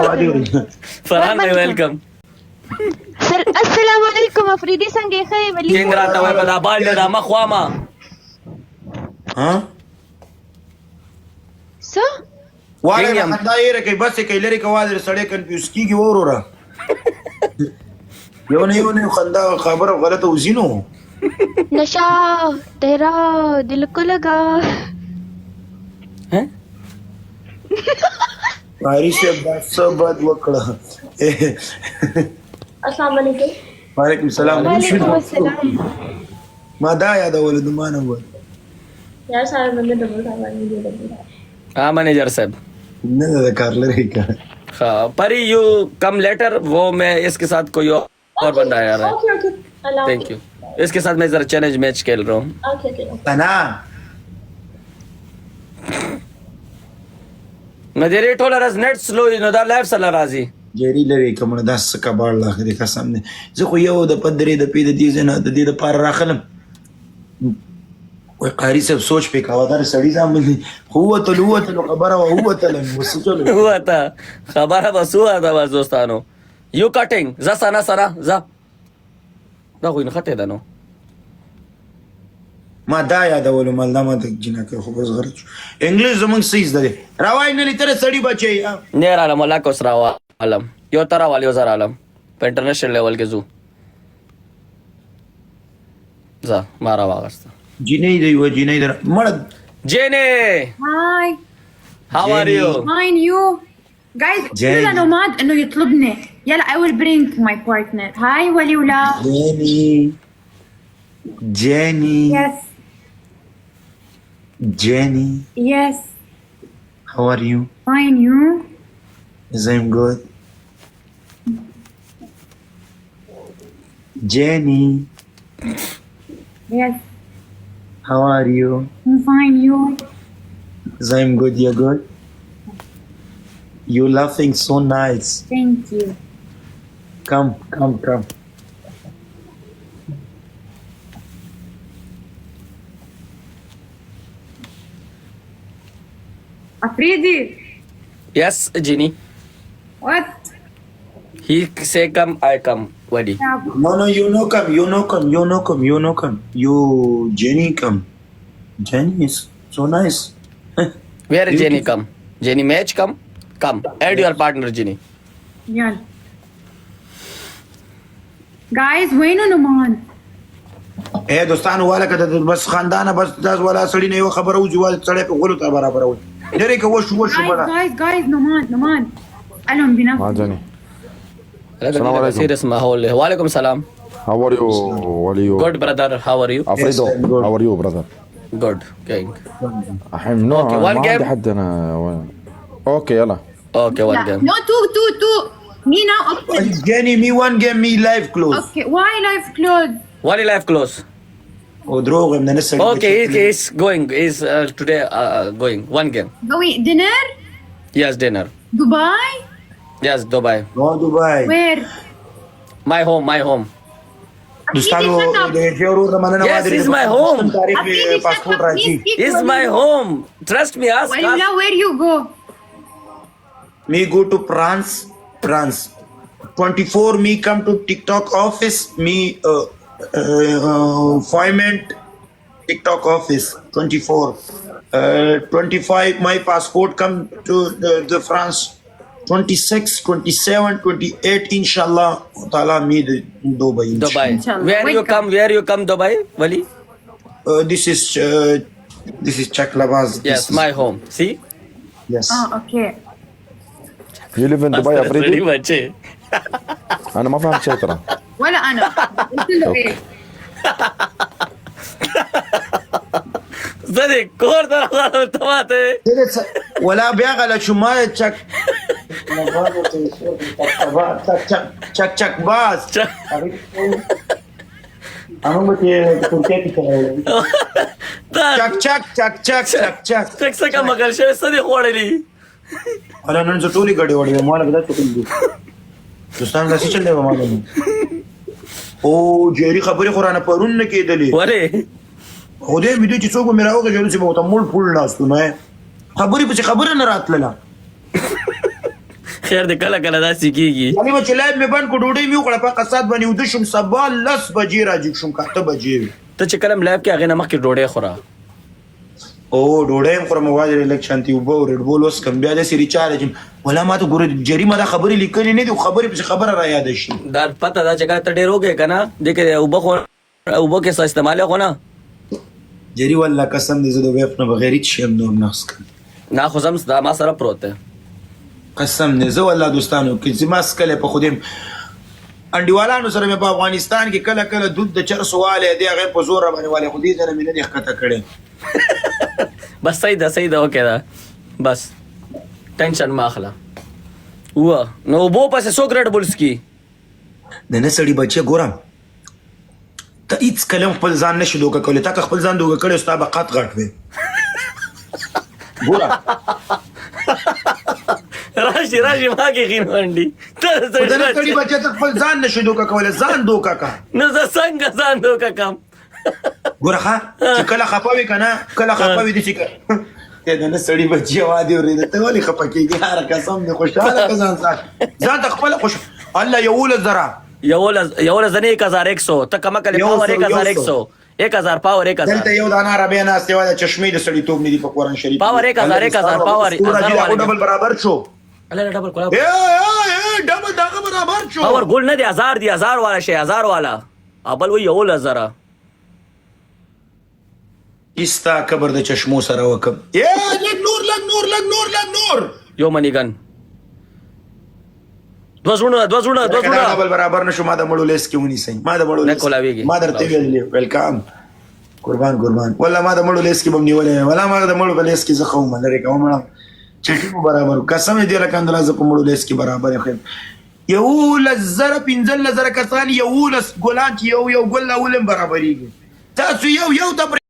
فرحان بھائی ویلکم السلام علیکم افریدي څنګه ښه ولی څنګه راته وای په دا باندې دا مخوامه ها څه واره څنګه؟ خندا یې رکې بس کې لري کواله سړی کنفیوز کیږي وروره یو نه خندا خبره غلطه وزینو نشا تیرا دل کو لگا ها قاری سے بس بد وکړه السلام علیکم. وعلیکم السلام وعلیکم السلام ما دا یادول د مانه و यार सारे बंदे डबल था वाली ये डबल था. हाँ मैनेजर साहब نه دا کار لري کا हाँ परी यू कम लेटर वो मैं इसके साथ कोई और बंदा आ रहा है okay okay Allah. Thank you इसके साथ मैं जरा चैलेंज मैच खेल रहा हूँ okay okay. انا مديري تولرز نت سلو نو دا لایف سره راځي جری لري کوم داس کباړ لاخري قسم نه زه خو یو د پدری د پی د دې نه د دې د پار راخلم وای قاری صاحب سوچ په کاوه سړی ځم هو ته خبره هو ته وسچلو هو تا خبره بس هو تا بس دوستانو یو کټینګ ز سنا سره ز دا خو نه خټه ده نو ما دا یادول مال دا ما د جنکه خو بس غرض انګلیش زمونږ سیز ده راوای نه لتر سړی بچي نه را ملا کو سره عالم یو ترا والی وزار عالم په انټرنیشنل لیول کې زو ز مارا واغسته جنې دی و جنې در مړ جینه هاي هاو ار یو fine you guys Jenny. قولوا لنوماد انه يطلبني يلا I will bring my partner هاي ولي ولا جيني yes Jenny yes how are you fine you yes I'm good Jenny yes how are you I'm fine you yes I'm good you're good you laughing so nice thank you come Afridi yes Jenny what ही से come आई कम वडी no you no come you Jenny come Jenny is so nice where Jenny come Jenny match come add your partner Jenny يلا guys وينو نومان اے دوستانو والا کده بس خاندانه بس داس ولا سړی نه یو خبره او جوال سړی په غلو ته برابر و ډېرې کې وشو بڑا guys نومان قالهم بنفسه हाँ जानी السلام عليكم سيريس ماحول है वालेकुम सलाम how are you what are you good brother how are you Alfredo Yes, I'm good. how are you brother good كينج الحين no Okay, ما one game. عندي حد انا اوكي يلا اوكي ون لا جيم no two me now option Jenny me one game me live close okay why life closed ون لايف كلوز او دروغ من نسل اوكي he's going is today going one game going dinner yes dinner Dubai yes Dubai نو دبي where my home دوستانو د هیرو رمانه Yes, it's my home. تاریخ پاسپورت راځي is my home trust me ask Walila, where you go? me go to France 24 me come to TikTok office me appointment TikTok office 24 25 my passport come to the France 26 27 28 inshallah taala me the Dubai Dubai Inshallah. where you come Dubai Wali this is Czech Labaz yes my home see yes Oh, okay. you live in Dubai يا Pretty فريدي much eh. انا ما فهمت شيء ترى ولا أنا. قلت له إيه؟ زدي كور ترى تماته ولا بيغلى شو ما تشك تشك باز انا متي تركيا كده چک تک سکه مګر شه سدي خوړلې انا نن زه ټولي غړي وړي مال غدا چکل دي دوستان داسې چل دی مال او جيري خبري قرانه پرون نه کېدلې وله خو دې مې دې چې څوک مې راوغه جوړ چې مو ته مول پول ناستو نه خبري په خبره نه راتله خیر دې کله کله داسې کېږي علي به چې لایب مې بند کړو ډوډۍ مې وخوړه په قصاد باندې وده شوم سبا 10 بجې راجګ شوم که 8 بجې وي ته چې کله لایب کې هغې نه مخکې ډوډۍ خوره او ډوډۍ هم خورم واجرې لږ شانتي اوبه او ریډ بول اوس کم بیا داسې ریچارج ولا ما ته ګوره جریمه دا خبرې لیکلې نه دي خو خبرې پسې خبره را یاده شي دا پته ده چې کله ته ډېر وږې که نه دې کې اوبه کې څه استعمال خو نه جری والله قسم دې زه د ویف نه بغیر هیڅ شی هم نور نه څښم نه خو زم دا ما سره پروت دی قسم دې زه والله دوستانو که زما څکلی په خو دې انډیوالانو سره مې په افغانستان کې کله کله دود د چرسو والی دی هغې په زوره باندې والی خو دې ځله مې نه دی ښکته کړی بس صحیح ده اوکې ده بس ټینشن مه اخله وه نو اوبو پسې څوک ریډ بول څکي د نه سړي بچی ګورم ته هېڅ کله هم خپل ځان نشي دوکه کولی تا که خپل ځان دوکه کړی ستا به قد غټ وی ګوره راشي ما کې غین منډي د نه سړي بچی ته خپل ځان نشي دوکه کولی ځان دوکه کا نو زه څنګه ځان دوکه کم ګوره ښه چې کله خفه وي که نه کله خفه وي داسې که د نه سړي بچي وادي اورېده ته ولې خفه کېږي هره قسم دې خوشحاله که ځان ته خپله الله 11,000 11 زنې 1100 ته کمه کلې پاور 1100 1000 پاور 1000 دلته یو دانه عربی ناستې وه د چشمې د سړیتوب نه دي په قرآن شریف پاور 1000 پاور ډبل برابر شو الله ډبل کولا ډبل دغه برابر شو پاور ګول نه دی 1000 دی 1000 والا شي 1000 والا ابل وی 11,000 ایستا قبر د چشمو سره وکم لږ نور یو منیګن دو زړونه ډبل برابر نشو ما د مړو لیس کې ونیسئ ما د مړو نه کولاویږي ما درته ویلې ویلکم قربان والله ما د مړو لیس کې به م نیولی ولا ما د مړو په لیس کې زه ښه وم لرې کوم مړه چټي مو برابر قسم دې لکه اندله زه په مړو لیس کې برابر یم 11,000 15,000 کسان 11 ګلان چې یو ګل له ولم برابرېږي تاسو یو ته